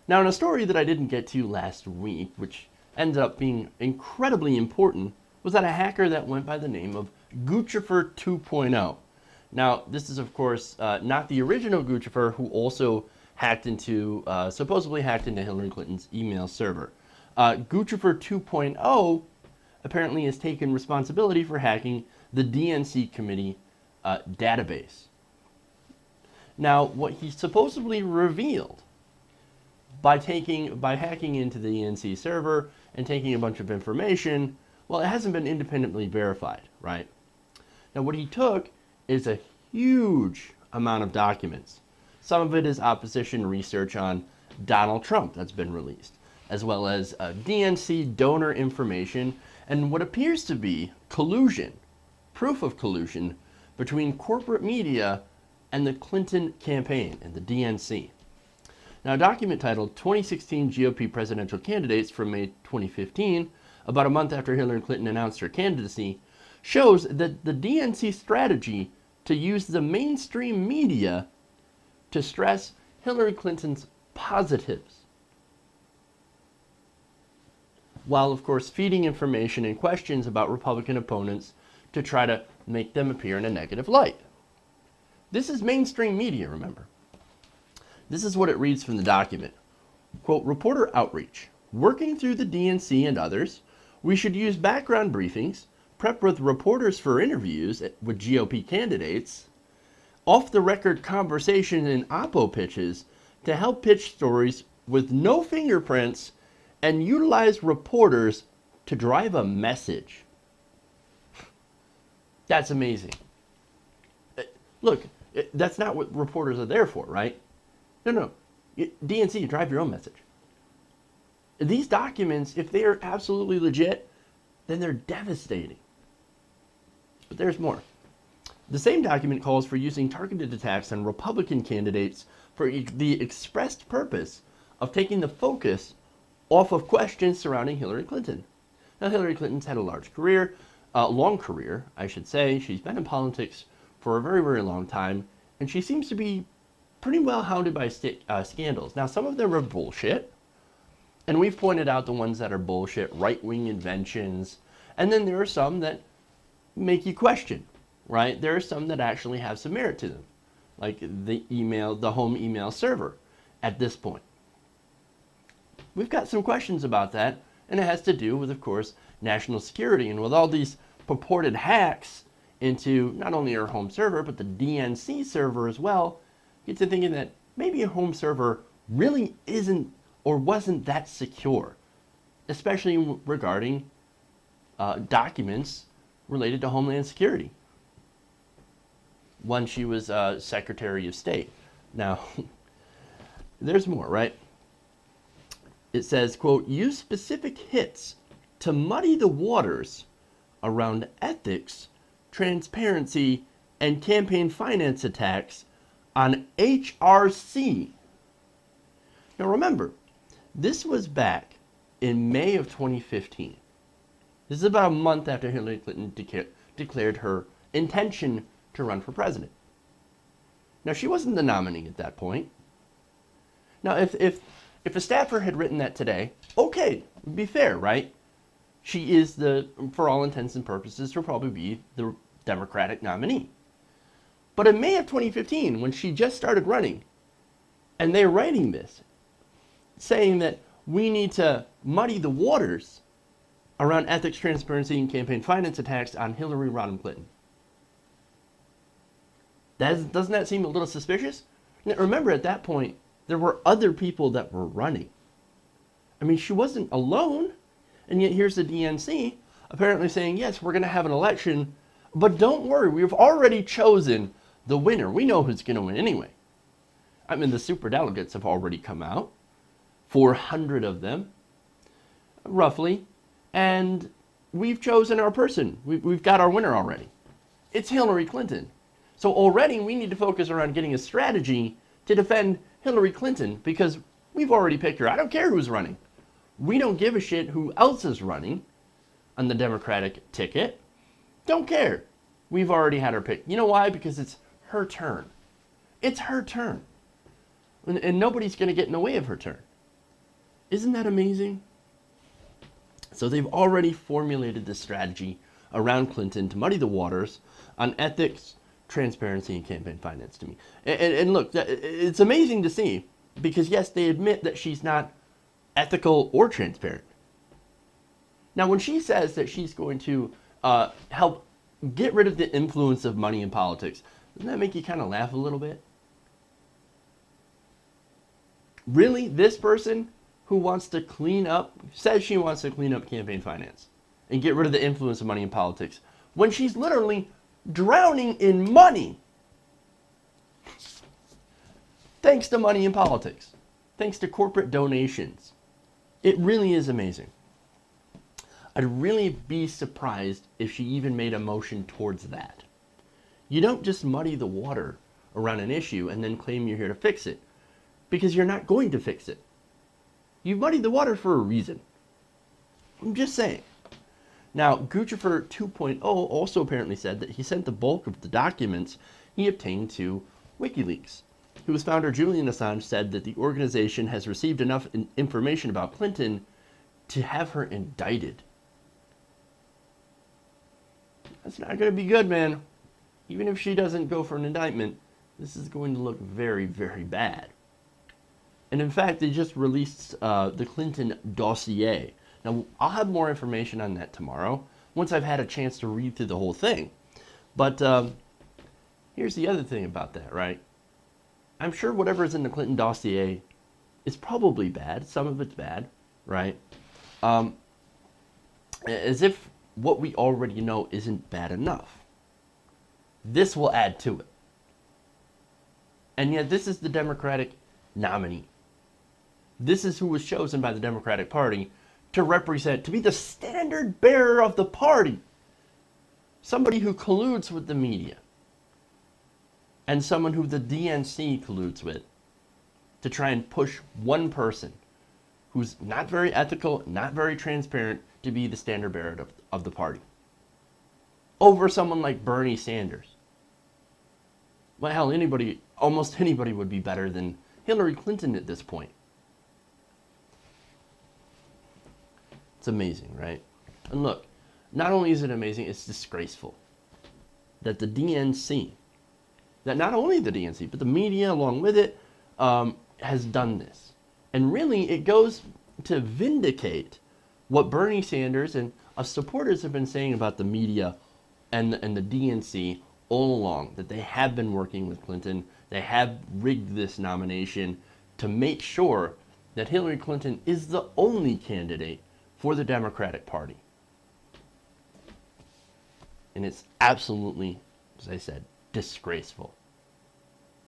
Now, in a story that I didn't get to last week, which ended up being incredibly important, was that a hacker that went by the name of Gucciffer 2.0. Now, this is, of course, not the original Gucciffer, who also supposedly hacked into Hillary Clinton's email server. Gucciffer 2.0 apparently has taken responsibility for hacking the DNC committee database. Now, what he supposedly revealed by hacking into the DNC server and taking a bunch of information, well, it hasn't been independently verified, right? Now, what he took is a huge amount of documents. Some of it is opposition research on Donald Trump that's been released, as well as DNC donor information and what appears to be collusion, proof of collusion between corporate media and the Clinton campaign and the DNC. Now, a document titled 2016 GOP Presidential Candidates from May 2015, about a month after Hillary Clinton announced her candidacy, shows that the DNC strategy to use the mainstream media to stress Hillary Clinton's positives, while of course feeding information and questions about Republican opponents to try to make them appear in a negative light. This is mainstream media, remember. This is what it reads from the document. Quote, reporter outreach. Working through the DNC and others, we should use background briefings, prep with reporters for interviews with GOP candidates, off-the-record conversation and oppo pitches to help pitch stories with no fingerprints and utilize reporters to drive a message. That's amazing. Look, that's not what reporters are there for, right? No. DNC, you drive your own message. These documents, if they are absolutely legit, then they're devastating. But there's more. The same document calls for using targeted attacks on Republican candidates for the expressed purpose of taking the focus off of questions surrounding Hillary Clinton. Now, Hillary Clinton's had a long career, I should say. She's been in politics for a very, very long time, and she seems to be pretty well hounded by scandals. Now, some of them are bullshit, and we've pointed out the ones that are bullshit, right-wing inventions, and then there are some that make you question, right? There are some that actually have some merit to them, like the home email server at this point. We've got some questions about that, and it has to do with, of course, national security, and with all these purported hacks into not only our home server, but the DNC server as well, get to thinking that maybe a home server really isn't or wasn't that secure, especially regarding documents related to Homeland Security when she was Secretary of State. Now, there's more, right? It says, quote, use specific hits to muddy the waters around ethics, transparency, and campaign finance attacks on HRC. Now remember, this was back in May of 2015. This is about a month after Hillary Clinton declared her intention to run for president. Now, she wasn't the nominee at that point. Now, if a staffer had written that today, okay, it'd be fair, right? She is for all intents and purposes, will probably be the Democratic nominee. But in May of 2015, when she just started running, and they're writing this, saying that we need to muddy the waters around ethics, transparency, and campaign finance attacks on Hillary Rodham Clinton. Doesn't that seem a little suspicious? Now, remember, at that point, there were other people that were running. I mean, she wasn't alone, and yet here's the DNC apparently saying, yes, we're going to have an election, but don't worry, we've already chosen the winner. We know who's going to win anyway. I mean, the superdelegates have already come out, 400 of them, roughly, and we've chosen our person. We've got our winner already. It's Hillary Clinton. So already we need to focus around getting a strategy to defend Hillary Clinton because we've already picked her. I don't care who's running. We don't give a shit who else is running on the Democratic ticket. Don't care. We've already had her picked. You know why? Because it's her turn. It's her turn. And nobody's going to get in the way of her turn. Isn't that amazing? So they've already formulated this strategy around Clinton to muddy the waters on ethics, transparency, and campaign finance to me. And look, it's amazing to see because, yes, they admit that she's not ethical or transparent. Now, when she says that she's going to help get rid of the influence of money in politics, doesn't that make you kind of laugh a little bit? Really? This person who wants to clean up, says she wants to clean up campaign finance and get rid of the influence of money in politics, when she's literally drowning in money thanks to money in politics, thanks to corporate donations. It really is amazing. I'd really be surprised if she even made a motion towards that. You don't just muddy the water around an issue and then claim you're here to fix it, because you're not going to fix it. You've muddied the water for a reason. I'm just saying. Now, Gucciffer 2.0 also apparently said that he sent the bulk of the documents he obtained to WikiLeaks, whose founder Julian Assange said that the organization has received enough information about Clinton to have her indicted. That's not going to be good, man. Even if she doesn't go for an indictment, this is going to look very, very bad. And in fact, they just released the Clinton dossier. Now, I'll have more information on that tomorrow, once I've had a chance to read through the whole thing. But here's the other thing about that, right? I'm sure whatever's in the Clinton dossier is probably bad. Some of it's bad, right? As if what we already know isn't bad enough. This will add to it. And yet this is the Democratic nominee. This is who was chosen by the Democratic Party to represent, to be the standard bearer of the party. Somebody who colludes with the media. And someone who the DNC colludes with to try and push one person who's not very ethical, not very transparent, to be the standard bearer of the party. Over someone like Bernie Sanders. Well, hell, almost anybody would be better than Hillary Clinton at this point. It's amazing, right? And look, not only is it amazing, it's disgraceful that the DNC, that not only the DNC, but the media along with it, has done this. And really, it goes to vindicate what Bernie Sanders and us supporters have been saying about the media and the DNC all along, that they have been working with Clinton. They have rigged this nomination to make sure that Hillary Clinton is the only candidate for the Democratic Party. And it's absolutely, as I said, disgraceful.